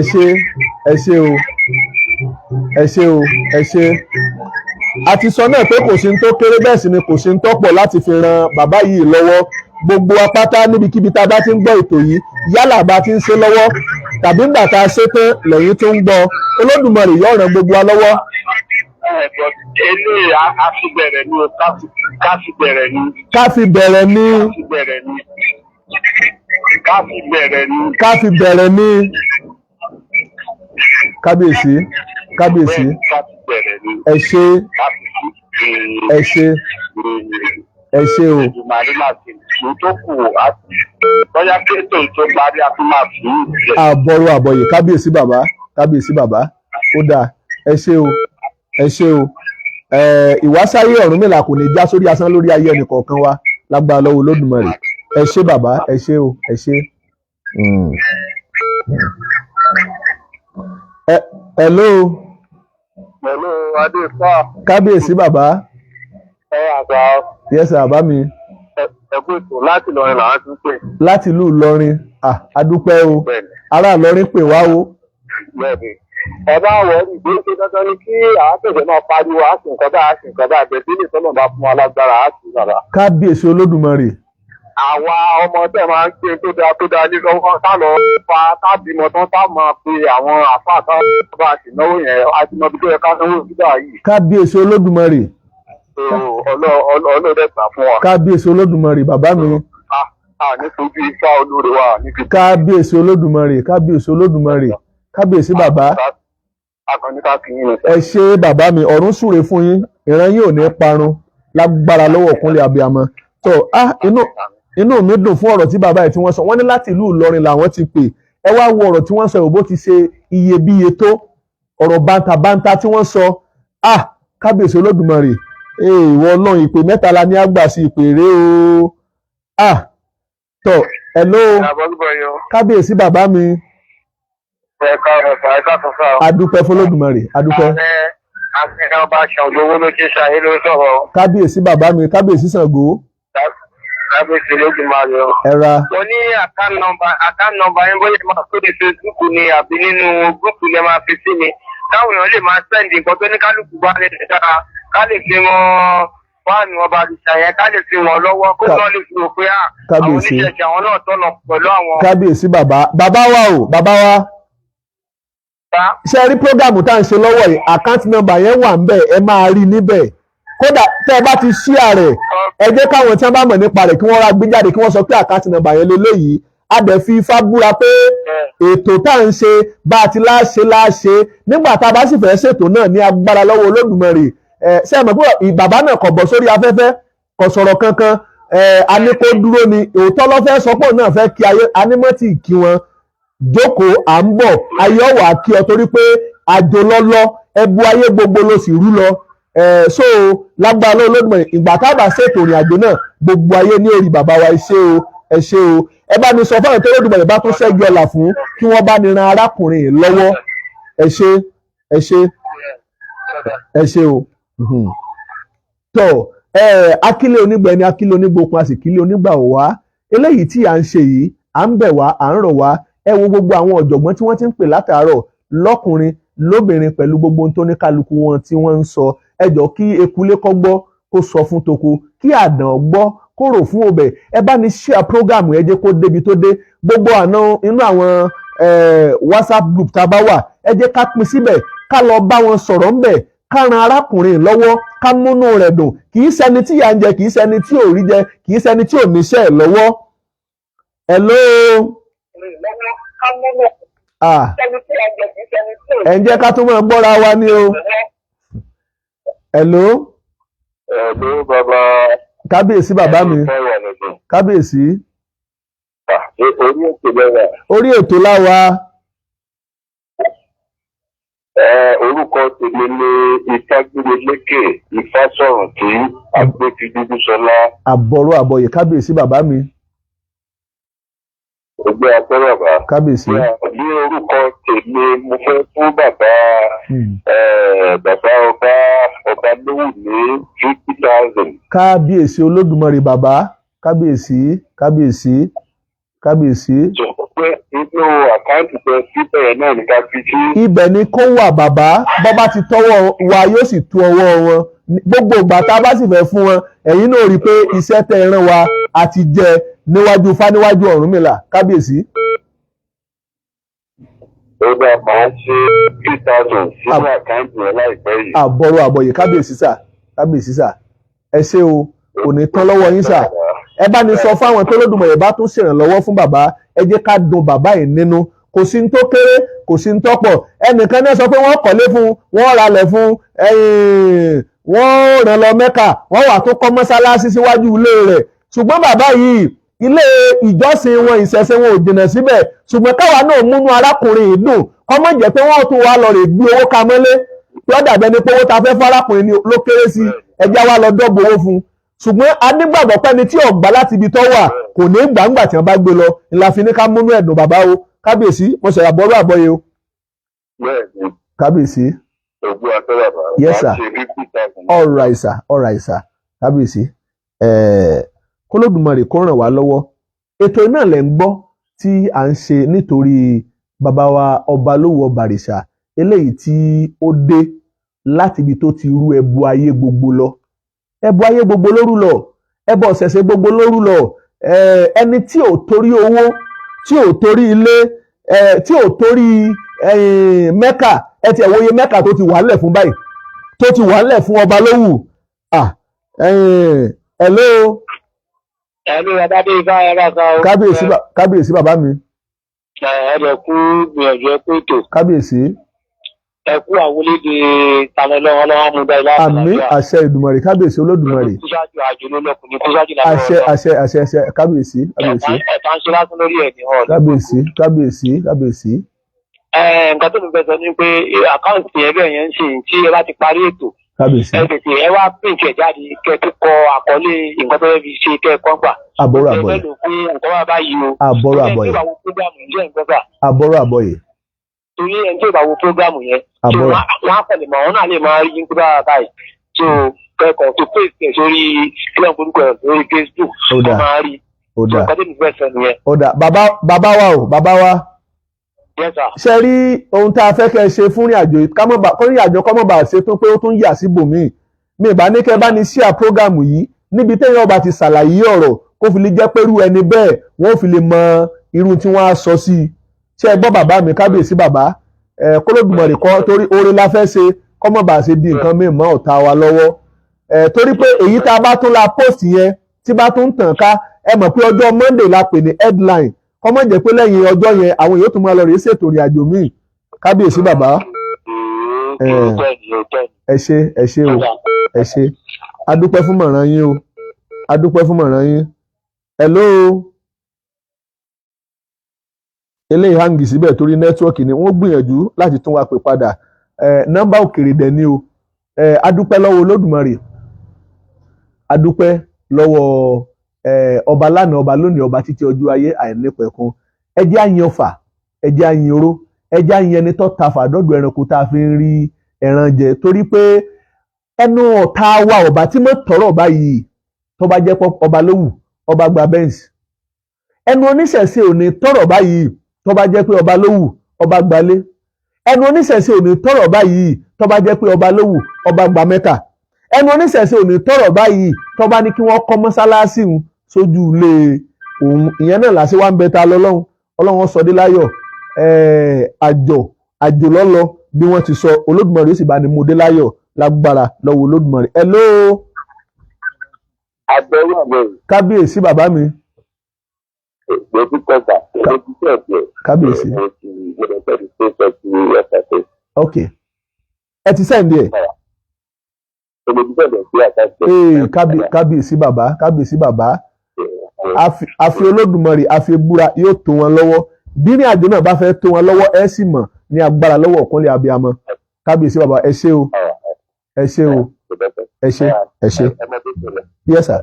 S1: ṣé o a ti sọ náà pé kò sí ní tó kéré bẹ́ẹ̀ sì ni kò sí ní tó pọ̀ láti fi ran bàbá yìí lọ́wọ́ gbogbo apáta níbikíbi tá a bá ti ń gbọ́ ètò yìí yálà bá ti ń ṣe lọ́wọ́ tàbí ńgbà tá a ṣe tán lẹ́yìn tó ń gbọ́ Olódùmarè yóò ràn gbogbo wa lọ́wọ́.
S2: Eléyìí a fi bẹ̀rẹ̀ ni o ká fi bẹ̀rẹ̀ ni.
S1: Ká fi bẹ̀rẹ̀ ni. Kábíyèsí kábíyèsí ẹ ṣé ẹ ṣé ẹ ṣé o. àbọ̀rọ̀ àbọ̀yè kábíyèsí bàbá ó dáa ẹ ṣé o ẹ ṣé o. ìwásáyé Ọ̀rúnmìlà kò ní já sórí asán lórí ayé ẹnìkọ̀ọ̀kan wa lágbára lọ́wọ́ Olódùmarè ẹ ṣé bàbá ẹ ṣé o ẹ ṣé. Hello.
S2: Hello, Adéfà.
S1: Kábíyèsí bàbá.
S2: Àgbà.
S1: Yes bàbá mi.
S2: Ẹ̀kú ètò láti Ìlọrin làwọn ti ń pè.
S1: Láti ìlú Ìlọrin adúpẹ́ o ará Ìlọrin pè wá o.
S2: Bẹ́ẹ̀ni ẹ bá wọ̀ ọ́ ìgbé ṣe dandan ni kí àátẹ̀jẹ̀ náà pariwo àsìnkọ́ bá àgbẹ̀dẹ́ lè tọ́nà bá fún alágbára àti bàbá.
S1: Kábíyèsí Olódùmarè.
S2: Àwa ọmọ tẹ̀ máa ń gbé tó dáa ní lọ́wọ́ tá lọ fa tábìmọ tán tá máa pe àwọn àfáà tá bá ti náwó yẹn àti mọ bí tó yẹ ká náwó síbà yìí.
S1: Kábíyèsí Olódùmarè.
S2: Ọlọ́ọ̀dẹ gbà fún wa.
S1: Kábíyèsí Olódùmarè bàbá mi.
S2: Nítorí ifá olóore wa níbi.
S1: Kábíyèsí Olódùmarè kábíyèsí Olódùmarè kábíyèsí bàbá. Ẹ ṣé bàbá mi ọ̀run súre fún yín ìran yín ò ní parun lágbára lọ́wọ́ Kúnlé Abíamọ. tó inú mi dùn fún ọ̀rọ̀ tí bàbá yìí tí wọ́n sọ wọ́n ní láti ìlú Ìlọrin làwọn ti pè ẹ wá wo ọ̀rọ̀ tí wọ́n sọ òbó ti ṣe iyebíye tó ọ̀rọ̀ bántabántá tí wọ́n sọ kábíyèsí Olódùmarè ìwọ Ọlọ́run ìpè mẹ́ta la ní àgbà sí ìpè rèé o tó hello kábíyèsí bàbá mi. Adúpẹ́ f'Olódùmarè adúpẹ́. Kábíyèsí bàbá mi kábíyèsí Ṣàngó.
S2: Kábíyèsí Olódùmarè.
S1: Ẹ̀ra.
S2: Mo ní account number yẹn bóyá máa sórí Facebook ni àbí nínú gúúpù ni ẹ máa fi sí mi. Táwọn èèyàn lè máa sẹ́ǹdì nǹkan tó ní kálukú bá lè dára ká lè fi wọn fáànù ọba àdìsá yẹn ká lè fi wọn lọ́wọ́ kó náà lè fi rò pé àwọn oníṣẹ̀ṣẹ̀ àwọn náà tọ̀nà pẹ̀lú àwọn.
S1: Kábíyèsí bàbá wa o bàbá wa. Ṣé ẹ rí prógámù tá à ń ṣe lọ́wọ́ yìí account number yẹn wà ńbẹ̀ ẹ máa rí níbẹ̀ kódà tẹ́ ẹ bá ti share rẹ̀ ẹ jẹ́ káwọn tí wọ́n bá mọ̀ nípa rẹ̀ kí wọ́n ra gbé jáde kí wọ́n sọ pé account number yẹn lélẹ́yìí a dẹ̀ fi ifá búra pé ètò tá à ń ṣe bá a ti láṣe nígbà tá a bá sì fẹ́ ṣètò náà ní agbára lọ́wọ́ Olódùmarè ṣé ẹ mọ̀ pé bàbá náà kò bọ́ sórí afẹ́fẹ́ kò sọ̀rọ̀ kankan a ní kó dúró ni òótọ́ lọ́fẹ́ sọ́pọ̀ náà fẹ́ kí ayé anímọ́tì kí wọn jókòó à ń bọ̀ ayé ọ̀wà kí ọ torí pé àjò lọ́lọ́ ẹbu ayé gbogbo ló sì rú lọ so lágbára Olódùmarè ìgbà tá a bá ṣètò ìrìn àjò náà gbogbo ayé ní orí bàbá wa ẹ ṣé o ẹ bá mi sọ fún àwọn tó Olódùmarè bá tún ṣẹ́gi ọ̀là fún kí wọ́n bá ní ran arákùnrin yìí lọ́wọ́ ẹ ṣé o tó akílẹ̀ onígbẹ̀ni akílẹ̀ onígbòkun a sì kílẹ̀ onígbà wá eléyìí tí à ń ṣe yìí à ń bẹ̀ wá à ń rọ̀ wá ẹ wo gbogbo àwọn ọ̀jọ̀gbọ́n tí wọ́n ti ń pè látàárọ̀ lọ́kùnrin lóbìnrin pẹ̀lú gbogbo ohun tó ní kálukú wọn tí wọ́n ń sọ ẹ jọ kí ekulé kọ́ gbọ́ kó sọ fún toko kí àdán gbọ́ kó rò fún ọbẹ̀ ẹ bá ní share program ẹ jẹ́ kó débi tó dé gbogbo àná inú àwọn WhatsApp group tá a bá wà ẹ jẹ́ ká pín síbẹ̀ ká lọ bá wọn sọ̀rọ̀ ńbẹ̀ ká ran arákùnrin lọ́wọ́ ká múnú rẹ̀ dùn kì í ṣẹni tí yà ń jẹ kì í ṣẹni tí ò rí jẹ kì í ṣẹni tí ò níṣẹ́ ẹ̀ lọ́wọ́. Hello. Ẹ ń jẹ́ ká tún máa gbọ́ra wa ní o. Hello.
S2: Hello bàbá.
S1: Kábíyèsí bàbá mi. Kábíyèsí. Orí ètò láwa.
S2: Orúkọ tèmi ni Ìfágbélékè Ìfásọ̀rọ̀ tí Agbéfidúdúsọlá.
S1: Àbọ̀rọ̀ àbọ̀yè kábíyèsí bàbá mi.
S2: Ẹgbẹ́ Akẹ́rọ̀bá.
S1: Kábíyèsí.
S2: Ní orúkọ tèmi mo fẹ́ fún bàbá Ọbalówù ní 50,000.
S1: Kábíyèsí Olódùmarè bàbá kábíyèsí.
S2: Sọ pé inú àkáǹtì tẹ síbẹ̀ náà ní ká fi sí.
S1: Ibẹ̀ ni kó wà bàbá bọ́bá ti tọwọ́ wa yóò sì tú ọwọ́ wọn gbogbo ìgbà tá a bá sì fẹ́ fún wọn ẹ̀yin náà rí i pé iṣẹ́ tẹ́ ẹ rán wa àti jẹ níwájú fáníwájú Ọ̀rúnmìlà kábíyèsí.
S2: Ó dá máa ń ṣe 3,000 sínú àkáǹtì yẹn láìpẹ́ yìí.
S1: Àbọ̀rọ̀ àbọ̀yè kábíyèsí sà ẹ ṣé o kò ní tán lọ́wọ́ yín sà ẹ bá ní sọ fáwọn tó Olódùmarè bá tún ṣèrànlọ́wọ́ fún bàbá ẹ jẹ́ ká dùn bàbá yìí nínú kò sí ní tó kéré kò sí ní tó pọ̀ ẹnìkan náà sọ pé wọ́n kọ́lé fún wọ́n ralẹ̀ fún wọ́n rán lọ Mẹ́kà wọ́n wà tó kọ́ mọ́sálásí síwájú ilé rẹ̀ ṣùgbọ́n bàbá yìí ilé ìjọsìn wọn ìṣẹ̀ṣẹ̀ wọn ò jìnnà síbẹ̀ ṣùgbọ́n káwa náà múnú arákùnrin yìí dùn kọ́mọ̀ jẹ́ pé wọ́n tún wá lọ rè gbé owó ka mọ́lé yóò dàbẹ́ ni pé owó ta fẹ́ fárákùnrin ló kéré sí ẹja wa lọ dọ́gbọ̀ owó fún un ṣùgbọ́n a nígbàgbọ́ pẹ́ni tí ọ̀gbá láti ibi tó wà kò ní gbàǹgbà tí wọ́n bá gbé lọ ńlá fi ní ká múnú ẹ̀dùn bàbá o kábíyèsí mo ṣẹ̀yà bọ́rọ̀ àbọ̀yé o. kábíyèsí. yes sir all right sir kábíyèsí kólódùmarè kó ràn wá lọ́wọ́ ètò náà lẹ̀ ń gbọ́ tí à ń ṣe nítorí bàbá wa Ọbalówù Ọbàrìṣà eléyìí tí ó dé láti ibi tó ti rú ẹbọ ayé gbogbo lọ ẹbọ ayé gbogbo lórú lọ ẹbọ ọ̀sẹ̀sẹ̀ gbogbo lórú lọ ẹni tí ò torí owó tí ò torí ilé tí ò torí Mẹ́kà ẹ ti ẹ̀wòye Mẹ́kà tó ti wà ńlẹ̀ fún báyìí tó ti wà ńlẹ̀ fún Ọbalówù hello.
S2: Ẹ̀lú Adádé Ifá ẹ̀rọ kan o.
S1: Kábíyèsí bàbá mi.
S2: Ẹ̀rọ kú gbìyànjú ẹ̀kú ètò.
S1: Kábíyèsí.
S2: Ẹ̀kú àwọlédè tàmílọ́wọ́ ọlọ́wọ́ mú dá ilá.
S1: Àmín àṣẹ Ìdùmarè kábíyèsí Olódùmarè.
S2: Kúsájú àjò ló lọ́kùnrin kúsájú làwọn
S1: ọ̀rọ̀. Àṣẹ kábíyèsí.
S2: Ẹ̀ta ń ṣe lásán lórí ẹ̀ ní ọ̀rọ̀.
S1: Kábíyèsí.
S2: Nǹkan tó ń fẹ́ sọ ni pé àkáǹtì ẹgbẹ́ yẹn ń ṣe tí ẹ bá ti parí ètò.
S1: Kábíyèsí.
S2: Ẹ tètè ẹ wá pèsè jáde kẹ tó kọ àkọlé nǹkan tó fẹ́ fi ṣe kẹ kọ́ gbà.
S1: Àbọ̀rọ̀ àbọ̀yè.
S2: Ẹ lò fún nǹkan wá báyìí o.
S1: Àbọ̀rọ̀ àbọ̀yè. Àbọ̀rọ̀ àbọ̀yè.
S2: Torí ẹni tó bá wo prógámù yẹn.
S1: Àbọ̀rọ̀.
S2: Wọ́n á pẹ̀lẹ̀ mọ́ wọn náà lè máa rí yín kúrò báyìí. So kẹ́kọ̀ọ́ tó pèsè sórí kílọ̀ gbórúkọ lórí Facebook.
S1: Ó dà.
S2: Wọ́n máa rí.
S1: Ó dà.
S2: Nǹkan tó ní fẹ́ sọ nìyẹn.
S1: Ó dà bàbá wa.
S2: Yes sir.
S1: Ṣé rí ohun tá a fẹ́ kẹ́ ṣe fún ìrìn àjò kọ́rin àjò kọ́mọ̀bà ṣe tó pé ó tún yà síbòmíì mi ìbá ní kẹ́ bá ní ṣíà prógámù yìí níbi téèyàn ọba ti ṣàlàyé ọ̀rọ̀ kó fi lè jẹ́ pé irú ẹni bẹ́ẹ̀ wọ́n fi lè mọ irú tí wọ́n á sọ sí i ṣé ẹ gbọ́ bàbá mi kábíyèsí bàbá kólódùmarè kọ́ torí oore la fẹ́ ṣe kọ́mọ̀bà ṣe di nǹkan míì mọ́ ọ̀tá wa lọ́wọ́ torí pé èyí tá a bá tún la post yẹn tí bá tún tàn ká ẹ mọ̀ pé ọjọ́ Monday la pè ní headline kọ́mọ̀ jẹ́ pé lẹ́yìn ọjọ́ yẹn àwọn èèyàn tún máa lọ rèé ṣètò ìrìn àjò míì kábíyèsí bàbá ẹ ṣé o ẹ ṣé adúpẹ́ fún mọ̀ràn yín o adúpẹ́ fún mọ̀ràn yín hello eléyìí hangi síbẹ̀ torí nẹ́tíwọ́ọ̀kì ni wọ́n gbìyànjú láti tún wa pè padà nọ́mbà òkèrè dẹ̀ ni o adúpẹ́ lọ́wọ́ Olódùmarè adúpẹ́ lọ́wọ́ ọba lánàá ọba lónìí ọba títí ọjọ́ ayé àìnípẹ̀kun ẹ jẹ́ àyìn ọfà ẹ jẹ́ àyìn oró ẹ jẹ́ àyìn ẹni tó ta fàdọ́dọ̀ ẹranko tá a fi ń rí ẹran jẹ torí pé ẹnu ọ̀tá wa ọba tí mo tọrọ ọba yìí tó bá jẹ́ pọ́ Ọbalówù ọba gba bẹ́ǹsì ẹnu oníṣẹ̀ṣe ò ní tọrọ ọba yìí tó bá jẹ́ pé Ọbalówù ọba gbalé ẹnu oníṣẹ̀ṣe ò ní tọrọ ọba yìí tó bá jẹ́ pé Ọbalówù ọba gba Mẹ́kà ẹnu oníṣẹ̀ṣe ò ní tọrọ ọba yìí tó bá ní kí wọ́n kọ́ mọ́sálásí òun sójú ilé òun ìyẹn náà làṣẹ wá ń bẹ ta lọ́lọ́run ọlọ́run sọdé láyọ̀ àjò lọ́lọ́ bí wọ́n ti sọ Olódùmarè ó sì bá ní mo dé láyọ̀ lágbára lọ́wọ́ Olódùmarè hello. Kábíyèsí bàbá mi. Kábíyèsí. ok ẹ ti sẹ́ǹdì ẹ̀. kábíyèsí bàbá àfi Olódùmarè àfi búra yóò tó wọn lọ́wọ́ bí ní àjò náà bá fẹ́ tó wọn lọ́wọ́ ẹ sì mọ̀ ní agbára lọ́wọ́ ọ̀kúnlé abiyamọ kábíyèsí bàbá ẹ ṣé o yes sir.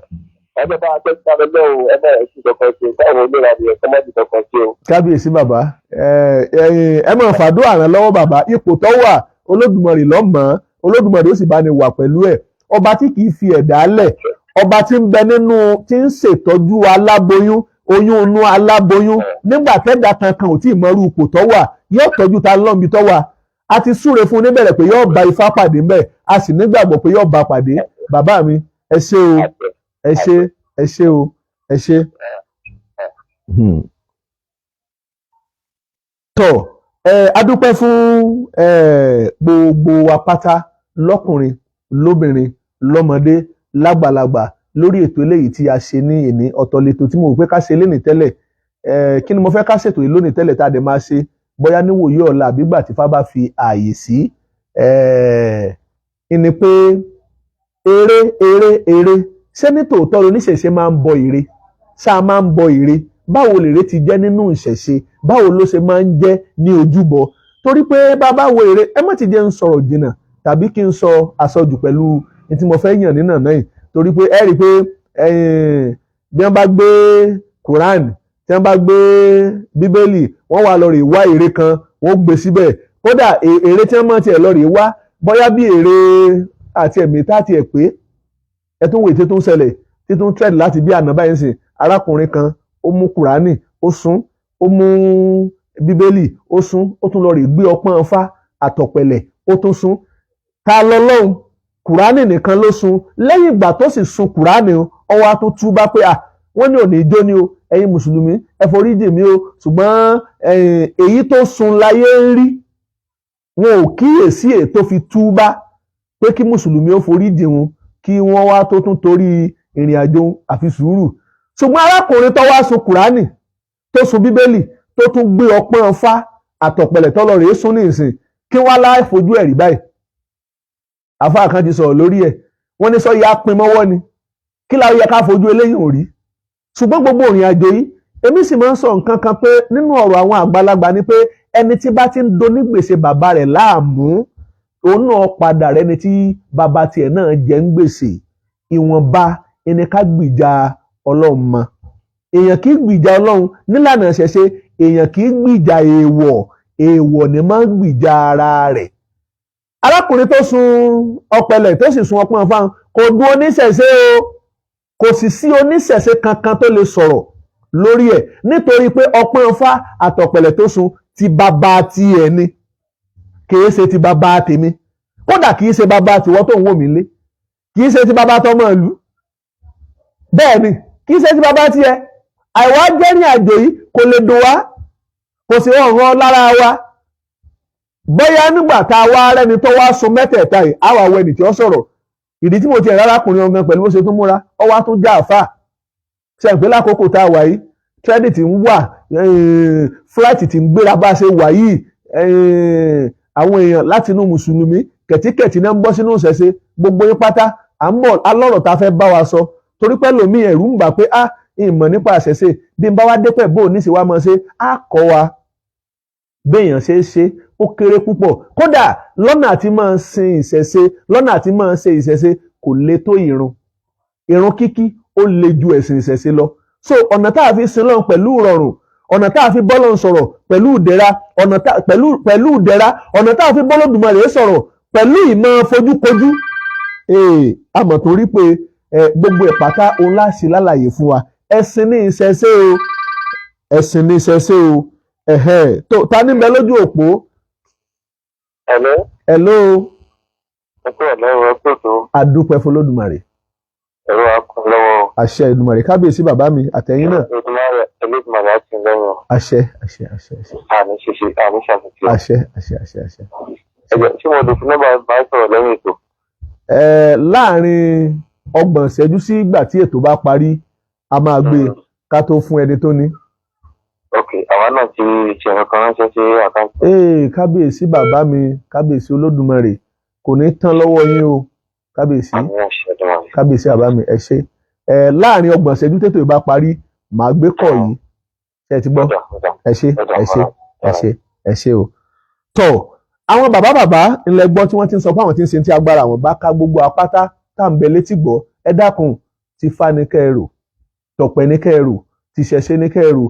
S2: Ẹgbẹ́ bá a tẹ́ sáré lọ́wọ́ ẹgbẹ́ ẹ̀sìn kankan ṣe káwọn olóra ni ẹ̀kọ́ mọ́tì kankan ṣe o.
S1: Kábíyèsí bàbá ẹ máa fàdúrà ràn lọ́wọ́ bàbá ipò tó wà Olódùmarè lọ́mọ́ Olódùmarè ó sì bá ní wà pẹ̀lú ẹ̀ ọba tí kì í fi ẹ̀dá lẹ̀ ọba tí ń bẹ nínú tí ń ṣètọ́jú aláboyún oyún inú aláboyún nígbà tẹ́dà kankan ò tí ì mọrú ipò tó wà yóò tọ́jú ta lọ́nbi tó wà a ti súre fún níbẹ̀rẹ̀ pé yóò bá ifá pàdé ńbẹ̀ a sì nígbàgbọ́ pé yóò bá pàdé bàbá mi ẹ ṣé o ẹ ṣé. tọ́ adúpẹ́ fún gbogbo wa pátá lọ́kùnrin lóbìnrin lọ́mọdé lágbàlagbà lórí ètò eléyìí tí a ṣe ní ìní ọ̀tọ̀ lẹ́tọ̀ tí mo rò pé ká ṣe lénìí tẹ́lẹ̀ kí ni mo fẹ́ ká ṣètò yìí lónìí tẹ́lẹ̀ tá a dẹ̀ máa ṣe bóyá níwòye ọ̀la àbígbà tí fá bá fi ààyè sí ni pé eré ṣé ní tòótọ́ oníṣẹ̀ṣe máa ń bọ ère ṣáà máa ń bọ ère báwo lèrè ti jẹ́ nínú ìṣẹ̀ṣe báwo ló ṣe máa ń jẹ́ ní ojúbọ torí pé bàbá wo ère ẹ má ti jẹ́ ń sọ̀rọ̀ jìnnà tàbí kí n sọ àsọjù pẹ̀lú ní tí mo fẹ́ yàn nínà náà torí pé ẹ rí i pé bí wọ́n bá gbé Quran tí wọ́n bá gbé Bíbélì wọ́n wá lọ rè wá ère kan wọ́n gbé síbẹ̀ kódà ère tí wọ́n mọ̀ tiẹ̀ lọ rè wá bóyá bí ère àti ẹ̀mí tá tiẹ̀ pé ẹ tún wèé tí tó ń ṣẹlẹ̀ tí tó ń trend láti bí àná báyìí sìn arákùnrin kan ó mú Kùránì ó sún ó mú Bíbélì ó sún ó tún lọ rè gbé ọpọ́n Ifá àtọ̀pẹ̀lẹ̀ ó tún sún ta lọ́lọ́run Kùránì nìkan ló sún lẹ́yìn ìgbà tó sì sun Kùránì ó wá tún túbá pé wọ́n ní òní ijó ni o ẹ̀yin mùsùlùmí ẹ foríjì mí o ṣùgbọ́n èyí tó sun láyé ń rí wọn ò kíyèsí èyí tó fi túbá pé kí mùsùlùmí ó foríjì wọn kí wọ́n wá tó tún torí ìrìn àjò àfi sùúrù ṣùgbọ́n arákùnrin tó wá sun Kùránì tó sun Bíbélì tó tún gbé ọpọ́n Ifá àtọ̀pẹ̀lẹ̀ tọ́lọ rèé sún ní ìsìn kí wọ́n láì fojú ẹ̀rí báyìí àfáà kan ti sọ̀rọ̀ lórí ẹ̀ wọ́n ní sọ ya pin mọ́wọ́ ni kí láwọn yẹ ká fojú eléyìí ò rí ṣùgbọ́n gbogbo ìrìn àjò yìí èmi sì máa ń sọ nǹkan kan pé nínú ọ̀rọ̀ àwọn àgbàlagbà ni pé ẹni tí bá ti ń donígbèsè bàbá rẹ̀ láàmú òun náà padà rẹni tí bàbá tiẹ̀ náà jẹ́ ń gbèsè ìwọ̀nba ẹni ká gbìjà Ọlọ́run mọ́ èèyàn kì í gbìjà Ọlọ́run nílànà ìṣẹ̀ṣe èèyàn kì í gbìjà èèwọ̀ ni máa ń gbìjà ara rẹ̀ arákùnrin tó sun ọ̀pẹ̀lẹ̀ tó sì sun ọpọ́n Ifá kò dún oníṣẹ̀ṣe o kò sì sí oníṣẹ̀ṣe kankan tó lè sọ̀rọ̀ lórí ẹ̀ nítorí pé ọpọ́n Ifá àtọ̀pẹ̀lẹ̀ tó sun ti bàbá tiẹ̀ ni kìí ṣe ti bàbá tèmi kódà kìí ṣe bàbá tiwọ́ tó ń wò mí lé kìí ṣe ti bàbá tọmọ ìlú bẹ́ẹ̀ ni kìí ṣe ti bàbá tiẹ̀ àìwá jẹ́ ní àjò yìí kò lè dùn wá kò sì rán lára wa bóyá nígbà tá a wá rẹ́ni tó wá sun mẹ́tẹ̀ẹ̀ta yìí á wà wọ ẹnì tí ó sọ̀rọ̀ ìdí tí mo ti ẹ̀rọ arákùnrin ọ̀gán pẹ̀lú bó ṣe tún múra ọ wá tún já àfà ṣe ń pè lákòókò tá a wà yìí credit ń wà flight tí ń gbéra bá a ṣe wà yìí àwọn èèyàn láti inú mùsùlùmí kẹ̀tíkẹ̀tì náà ń bọ́ sínú ìṣẹ̀ṣe gbogbo yín pátá à ń bọ̀ alọ́rọ̀ tá a fẹ́ bá wa sọ torí pé lòmí ẹ̀rù ń bà pé ìmọ̀ nípa ìṣẹ̀ṣe bí n bá wá dépẹ̀ bó ní sì wá mọ̀ ṣe á kọ́ wa béèyàn ṣe é ṣe ó kéré púpọ̀ kódà lọ́nà àti máa sin ìṣẹ̀ṣe lọ́nà àti máa ṣe ìṣẹ̀ṣe kò le tó ìrun kíkí ó le ju ẹ̀sìn ìṣẹ̀ṣe lọ so ọ̀nà tá a fi sin lọ́run pẹ̀lú ìrọ̀rùn ọ̀nà tá a fi bọ́lọ́run sọ̀rọ̀ pẹ̀lú ìdẹ̀ra pẹ̀lú ìdẹ̀ra ọ̀nà tá a fi bọ́lọ́dùmarè sọ̀rọ̀ pẹ̀lú ìmọ̀ fojúkojú àmọ̀ tó rí pé gbogbo ìpátá òun láṣì lálàyé fún wa ẹ̀sìn ní ìṣẹ̀ṣe o ẹ̀sìn ní ìṣẹ̀ṣe o tó ta ní bẹ lójú òpó.
S2: Hello.
S1: Hello.
S2: Ẹ̀kọ́ ọ̀lọ́wọ́ ẹ̀kọ́ tó.
S1: Adúpẹ́ fún Olódùmarè.
S2: Ẹ̀rọ akun lọ́wọ́.
S1: Àṣẹ Ìdùmarè kábíyèsí bàbá mi àtẹ̀yìn náà.
S2: Olódùmarè á ti lọ́wọ́.
S1: Àṣẹ.
S2: Àmì ṣàṣìṣe.
S1: Àṣẹ.
S2: Ẹ̀jẹ̀ tí mo lè fi nọ́mbà bá sọ̀rọ̀ lẹ́yìn ètò.
S1: Láàárín 30 ìṣẹ́jú sí ìgbà tí ètò bá parí a máa gbé ká tó fún ẹni tó ní.
S2: Ok, àwa náà ti ṣe nǹkan ránṣẹ́ sí àkáǹtì.
S1: Kábíyèsí bàbá mi kábíyèsí Olódùmarè kò ní tán lọ́wọ́ yín o kábíyèsí kábíyèsí bàbá mi ẹ ṣé láàrin 30 ìṣẹ́jú tètò ìbá parí màá gbé kọ̀ yìí ṣe ti gbọ́ ẹ ṣé o. tọ́ àwọn bàbá ńlẹ̀ gbọ́ tí wọ́n ti ń sọ pé àwọn tí ń ṣe ti agbára àwọn bá ká gbogbo apáta tá à ń bẹ létí gbọ́ ẹ dákun ti Ifá ní kẹ́ẹ̀rò tọ̀pẹ̀ ní kẹ́ẹ̀rò ti Ṣẹ̀ṣe ní kẹ́ẹ̀rò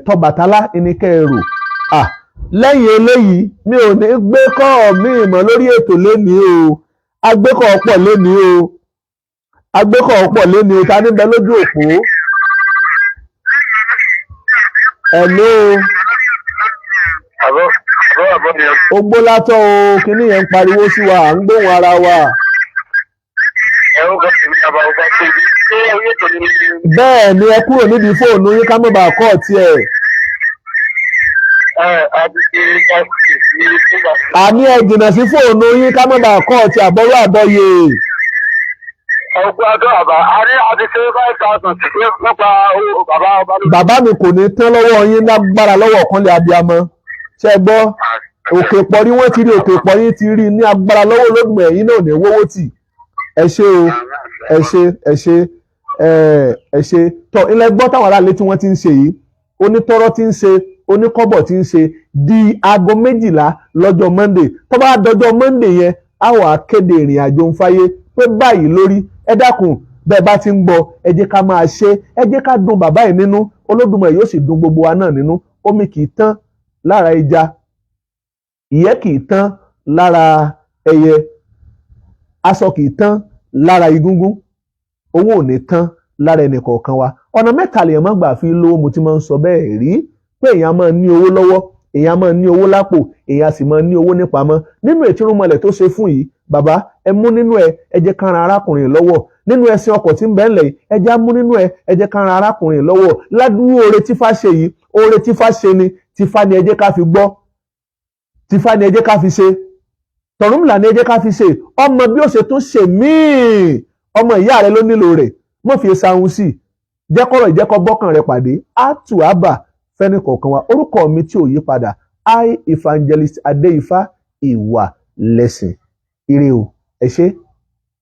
S1: tọbàtálá ní kẹ́ẹ̀rò lẹ́yìn eléyìí mi ò ní gbé kọ́ mi ìmọ̀ lórí ètò lénìí o agbékọ̀ ọ̀pọ̀ lénìí o ta níbẹ̀ lójú òpó. Hello. Ogbó látọ̀ o kíní yẹn ń pariwo sí wa à ń gbóhùn ara wa. Bẹ́ẹ̀ ni ẹ kúrò nídìí fóònù yín ká mọ̀ bá kọ́ ọ̀tí ẹ̀. Àní ẹ jìnnà sí fóònù yín ká mọ̀ bá kọ́ ọ̀tí àbọ̀rọ̀ àbọ̀yè. Bàbá mi kò ní tán lọ́wọ́ yín lágbára lọ́wọ́ kan lè abiyamọ ṣe gbọ́ òkè pọ̀rí wọ́n ti rí òkè pọ̀rí ti rí ní agbára lọ́wọ́ Olódùmarè ẹ̀yin náà ní wọ́wọ́ tì ẹ ṣé o ẹ ṣé tọ́ ilẹ̀ gbọ́ táwọn aráàlú tí wọ́n ti ń ṣe yìí onítọ́rọ́ ti ń ṣe oníkọ́bọ̀ ti ń ṣe di aago 12 lọ́jọ́ Monday tó bá dọjọ́ Monday yẹn a wá kéde ìrìn àjò ń fáyé pé báyìí lórí ẹ dákun bẹ́ẹ̀ bá ti ń gbọ́ ẹ jẹ́ ká máa ṣe ẹ jẹ́ ká dùn bàbá yìí nínú Olódùmarè yóò sì dùn gbogbo wa náà nínú omi kì í tán lára ẹja ìyẹ́ kì í tán lára ẹyẹ aṣọ kì í tán lára igúngún owó ò ní tán lára ẹnì kọ̀ọ̀kan wa ọ̀nà mẹ́ta lèèyàn máa gbà fi lówó mo ti máa ń sọ bẹ́ẹ̀ rí pé èèyàn máa ní owó lọ́wọ́ èèyàn máa ní owó lápò èèyàn sì máa ní owó nípamọ́ nínú ètò ìrúnmọlẹ̀ tó ṣe fún yìí bàbá ẹ mú nínú ẹ jẹ́ ká ran arákùnrin lọ́wọ́ nínú ẹṣin ọkọ̀ tí ń bẹ ńlẹ̀ yìí ẹ jẹ́ á mú nínú ẹ jẹ́ ká ran arákùnrin lọ́wọ́ ládùúgbò oore tífá ṣe yìí oore tífá ṣe ni tífá ni ẹ jẹ́ ká fi gbọ́ tífá ni ẹ jẹ́ ká fi ṣe tọ̀rúnmìlà ni ẹ jẹ́ ká fi ṣe ọmọ bí ó ṣe tún ṣe míì ọmọ ìyá rẹ ló nílò rẹ̀ mọ́ fi ṣahun sí jẹ́kọ̀rọ̀ ìjẹ́kọ̀ bọ́kàn rẹ pàdé àtù àbà fẹ́ni kọ̀ọ̀kan wa orúkọ mi tí ò yí padà I Evangelist Adéifá ìwà lẹ́sìn ire o ẹ ṣé.